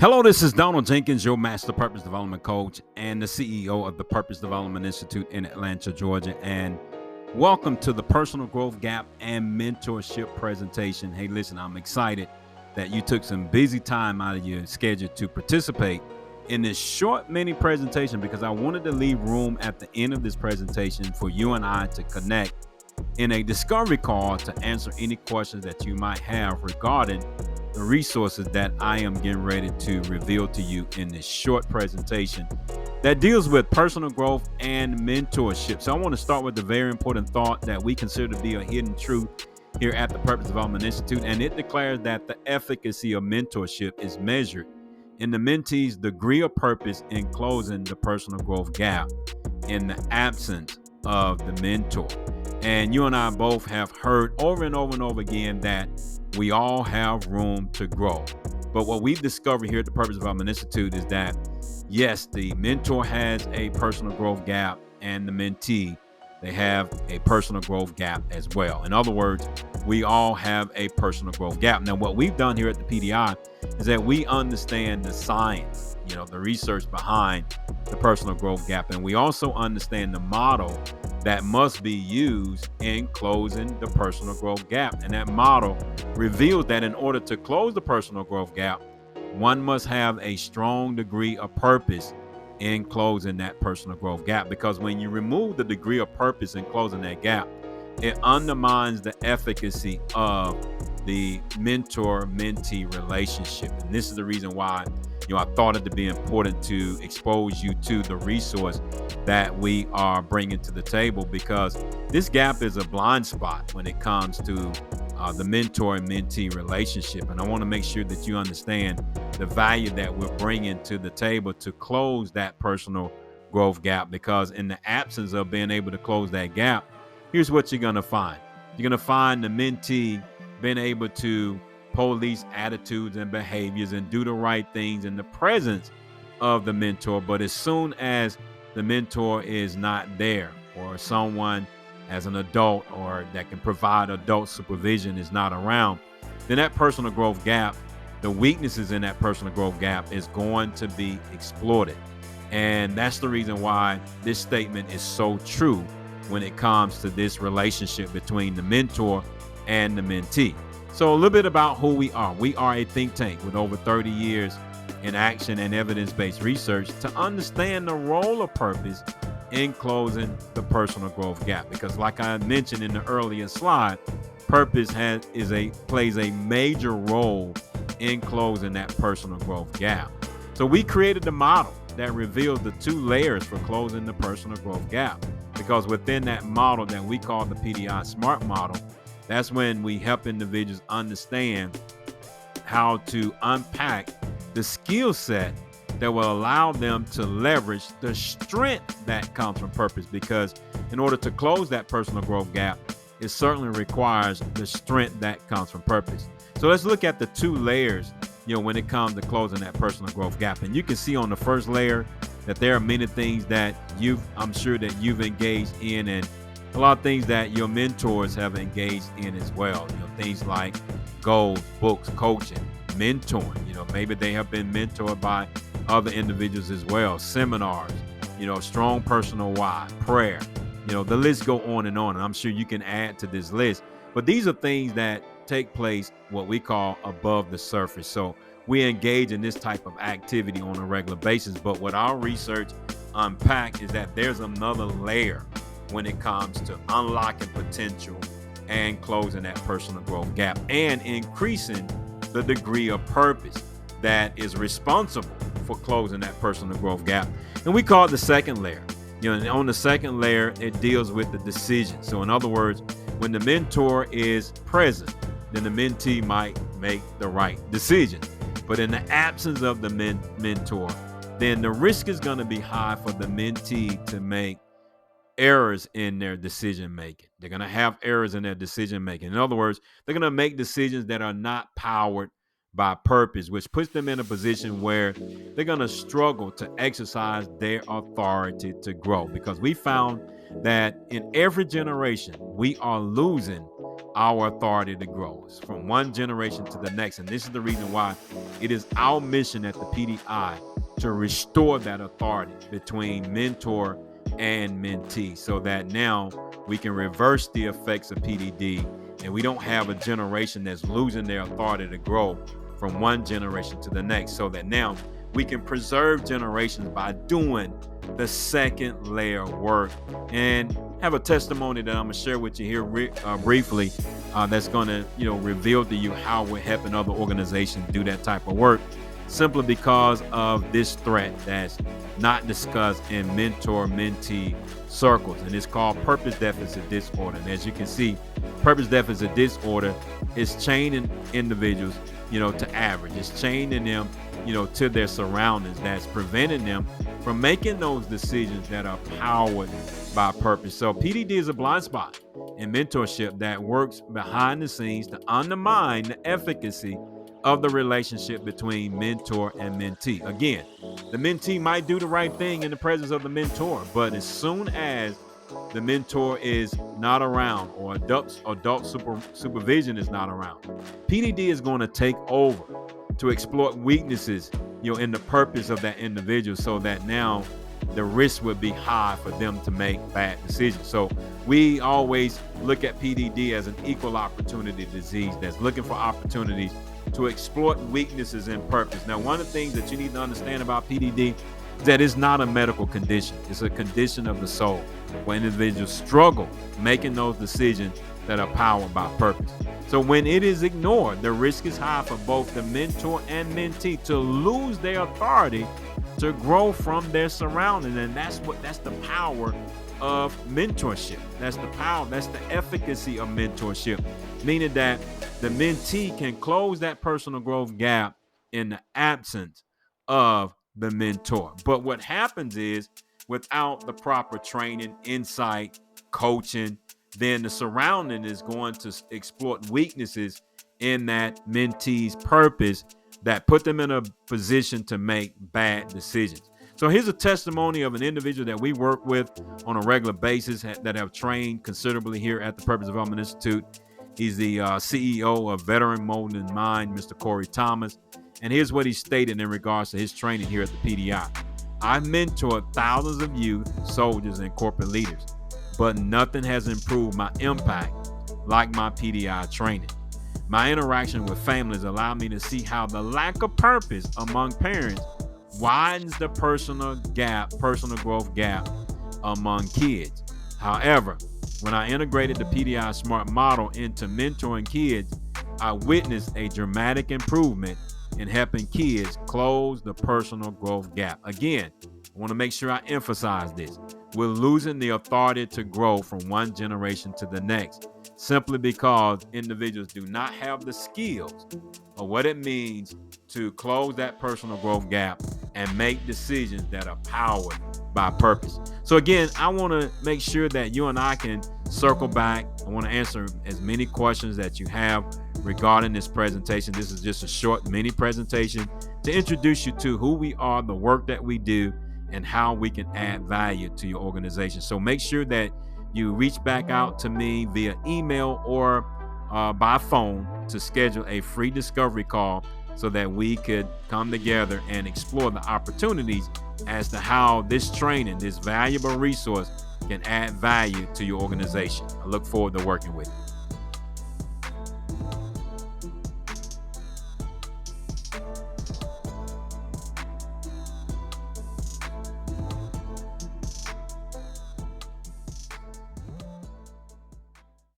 Hello, this is Donald Jenkins, your Master Purpose Development Coach and the CEO of the Purpose Development Institute in Atlanta, Georgia. And welcome to the Personal Growth Gap and Mentorship presentation. Hey, listen, I'm excited that you took some busy time out of your schedule to participate in this short mini presentation because I wanted to leave room at the end of this presentation for you and I to connect in a discovery call to answer any questions that you might have regarding the resources that I am getting ready to reveal to you in this short presentation that deals with personal growth and mentorship. So I want to start with the very important thought that we consider to be a hidden truth here at the Purpose Development Institute, and it declares that the efficacy of mentorship is measured in the mentee's degree of purpose in closing the personal growth gap in the absence of the mentor. And you and I both have heard over and over and over again that we all have room to grow. But what we've discovered here at the Purpose Development Institute is that, yes, the mentor has a personal growth gap and the mentee, they have a personal growth gap as well. In other words, we all have a personal growth gap. Now, what we've done here at the PDI is that we understand the science, the research behind the personal growth gap. And we also understand the model that must be used in closing the personal growth gap. And that model reveals that in order to close the personal growth gap, one must have a strong degree of purpose in closing that personal growth gap. Because when you remove the degree of purpose in closing that gap, it undermines the efficacy of the mentor-mentee relationship. And this is the reason why I thought it to be important to expose you to the resource that we are bringing to the table, because this gap is a blind spot when it comes to the mentor and mentee relationship. And I want to make sure that you understand the value that we're bringing to the table to close that personal growth gap, because in the absence of being able to close that gap, here's what you're going to find. You're going to find the mentee being able to police attitudes and behaviors and do the right things in the presence of the mentor. But as soon as the mentor is not there, or someone as an adult or that can provide adult supervision is not around, then that personal growth gap, the weaknesses in that personal growth gap is going to be exploited. And that's the reason why this statement is so true when it comes to this relationship between the mentor and the mentee. So a little bit about who we are. We are a think tank with over 30 years in action and evidence-based research to understand the role of purpose in closing the personal growth gap. Because like I mentioned in the earlier slide, purpose plays a major role in closing that personal growth gap. So we created a model that reveals the two layers for closing the personal growth gap. Because within that model that we call the PDI SMART model, that's when we help individuals understand how to unpack the skill set that will allow them to leverage the strength that comes from purpose. Because in order to close that personal growth gap, it certainly requires the strength that comes from purpose. So let's look at the two layers, when it comes to closing that personal growth gap. And you can see on the first layer that there are many things that I'm sure that you've engaged in, and a lot of things that your mentors have engaged in as well. Things like goals, books, coaching, mentoring. Maybe they have been mentored by other individuals as well. Seminars, strong personal why, prayer. The list go on. And I'm sure you can add to this list. But these are things that take place, what we call above the surface. So we engage in this type of activity on a regular basis. But what our research unpack is that there's another layer when it comes to unlocking potential and closing that personal growth gap and increasing the degree of purpose that is responsible for closing that personal growth gap. And we call it the second layer. And on the second layer, it deals with the decision. So in other words, when the mentor is present, then the mentee might make the right decision. But in the absence of the mentor, then the risk is going to be high for the mentee to make errors in their decision making. They're going to have errors in their decision making. In other words, they're going to make decisions that are not powered by purpose, which puts them in a position where they're going to struggle to exercise their authority to grow. Because we found that in every generation, we are losing our authority to grow. It's from one generation to the next. And this is the reason why it is our mission at the PDI to restore that authority between mentor and mentee, so that now we can reverse the effects of PDD and we don't have a generation that's losing their authority to grow from one generation to the next, so that now we can preserve generations by doing the second layer work. And have a testimony that I'm gonna share with you here briefly that's gonna reveal to you how we're helping other organizations do that type of work, simply because of this threat that's not discussed in mentor-mentee circles, and it's called purpose deficit disorder. And as you can see, purpose deficit disorder is chaining individuals to average. It's chaining them to their surroundings, that's preventing them from making those decisions that are powered by purpose. So PDD is a blind spot in mentorship that works behind the scenes to undermine the efficacy of the relationship between mentor and mentee. Again, the mentee might do the right thing in the presence of the mentor, but as soon as the mentor is not around, or adult supervision is not around, PDD is going to take over to exploit weaknesses in the purpose of that individual, so that now the risk would be high for them to make bad decisions. So we always look at PDD as an equal opportunity disease that's looking for opportunities to exploit weaknesses in purpose. Now, one of the things that you need to understand about PDD is that it's not a medical condition. It's a condition of the soul, where individuals struggle making those decisions that are powered by purpose. So when it is ignored, the risk is high for both the mentor and mentee to lose their authority to grow from their surroundings. And that's the power of mentorship. That's the power, that's the efficacy of mentorship, meaning that the mentee can close that personal growth gap in the absence of the mentor. But what happens is, without the proper training, insight, coaching, then the surrounding is going to exploit weaknesses in that mentee's purpose that put them in a position to make bad decisions. So here's a testimony of an individual that we work with on a regular basis that have trained considerably here at the Purpose Development Institute. He's the CEO of Veteran Molding Mind, Mr. Corey Thomas. And here's what he stated in regards to his training here at the PDI. I've mentored thousands of youth, soldiers, and corporate leaders, but nothing has improved my impact like my PDI training. My interaction with families allowed me to see how the lack of purpose among parents widens the personal growth gap among kids. However, when I integrated the PDI SMART model into mentoring kids, I witnessed a dramatic improvement in helping kids close the personal growth gap. Again, I want to make sure I emphasize this. We're losing the authority to grow from one generation to the next, simply because individuals do not have the skills of what it means to close that personal growth gap and make decisions that are powered by purpose. So again, I want to make sure that you and I can circle back. I want to answer as many questions that you have regarding this presentation. This is just a short mini presentation to introduce you to who we are, the work that we do, and how we can add value to your organization. So make sure that you reach back out to me via email or by phone to schedule a free discovery call, so that we could come together and explore the opportunities as to how this training, this valuable resource, can add value to your organization. I look forward to working with you.